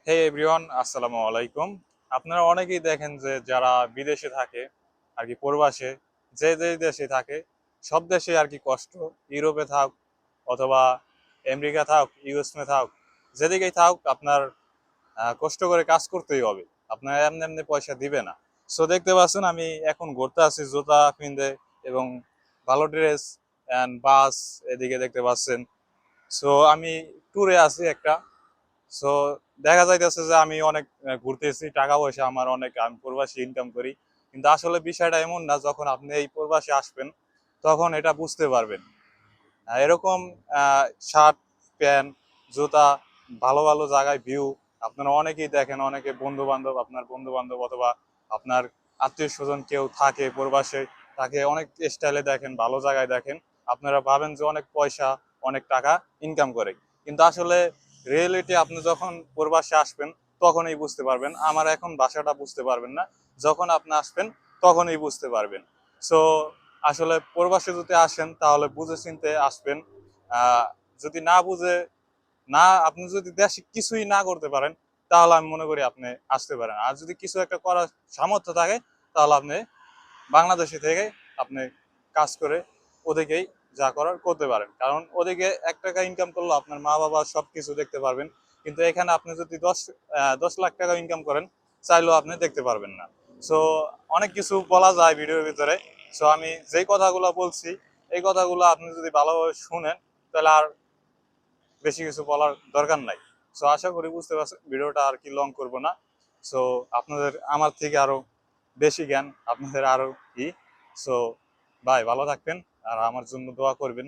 হে everyone, আসসালামু আলাইকুম। আপনারা অনেকেই দেখেন যে যারা বিদেশে থাকে আর কি, প্রবাসে, যে যে দেশে থাকে, সব দেশে আর কি কষ্ট। ইউরোপে থাক অথবা আমেরিকা থাক, ইউএসএ থাক, যেদিকেই থাক আপনার কষ্ট করে কাজ করতেই হবে। আপনার এমনি এমনি পয়সা দিবে না। সো দেখতে পাচ্ছেন আমি এখন ঘুরতে আছি জুতা কিনতে এবং ভালো ড্রেস অ্যান্ড বাস, এদিকে দেখতে পাচ্ছেন। সো আমি ট্যুরে আছি একটা। সো দেখা যাইতেছে যে আমি অনেক ঘুরতেছি, টাকা পয়সা আমার অনেক, আমি প্রবাসী ইনকাম করি। কিন্তু আসলে বিষয়টা এমন না, যখন আপনি এই প্রবাসে আসবেন তখন এটা বুঝতে পারবেন। এরকম শার্ট, প্যান্ট, জুতা, ভালো ভালো জায়গায় ভিউ আপনারা অনেকেই দেখেন। অনেকে বন্ধু বান্ধব, আপনার বন্ধু বান্ধব অথবা আপনার আত্মীয় স্বজন কেউ থাকে প্রবাসে, তাকে অনেক স্টাইলে দেখেন, ভালো জায়গায় দেখেন। আপনারা ভাবেন যে অনেক পয়সা, অনেক টাকা ইনকাম করে। কিন্তু আসলে রিয়েলিটি আপনি যখন প্রবাসে আসবেন তখনই বুঝতে পারবেন। আমার এখন ভাষাটা বুঝতে পারবেন না, যখন আপনি আসবেন তখনই বুঝতে পারবেন। সো আসলে প্রবাসে যদি আসেন তাহলে বুঝে চিনতে আসবেন। আহ, যদি না বুঝে, না আপনি যদি দেশে কিছুই না করতে পারেন, তাহলে আমি মনে করি আপনি আসতে পারেন। আর যদি কিছু একটা করার সামর্থ্য থাকে, তাহলে আপনি বাংলাদেশে থেকে আপনি কাজ করে ওদিকেই যা করার করতে পারেন। কারণ ওদিকে 1 টাকা ইনকাম করলে আপনার মা বাবা সবকিছু দেখতে পারবেন। কিন্তু এখানে আপনি যদি 10 লাখ টাকা ইনকাম করেন, চাইলেও আপনি দেখতে পারবেন না। সো অনেক কিছু বলা যায় ভিডিওর ভিতরে। সো আমি যেই কথাগুলো বলছি, এই কথাগুলো আপনি যদি ভালোভাবে শুনেন, তাহলে আর বেশি কিছু বলার দরকার নাই। সো আশা করি বুঝতে পারছেন, ভিডিওটা আর কি লং করব না। সো আপনাদের আমার থেকে আরো বেশি জ্ঞান, আপনাদের আরো কি। সো ভাই ভালো থাকবেন আর আমার জন্য দোয়া করবেন।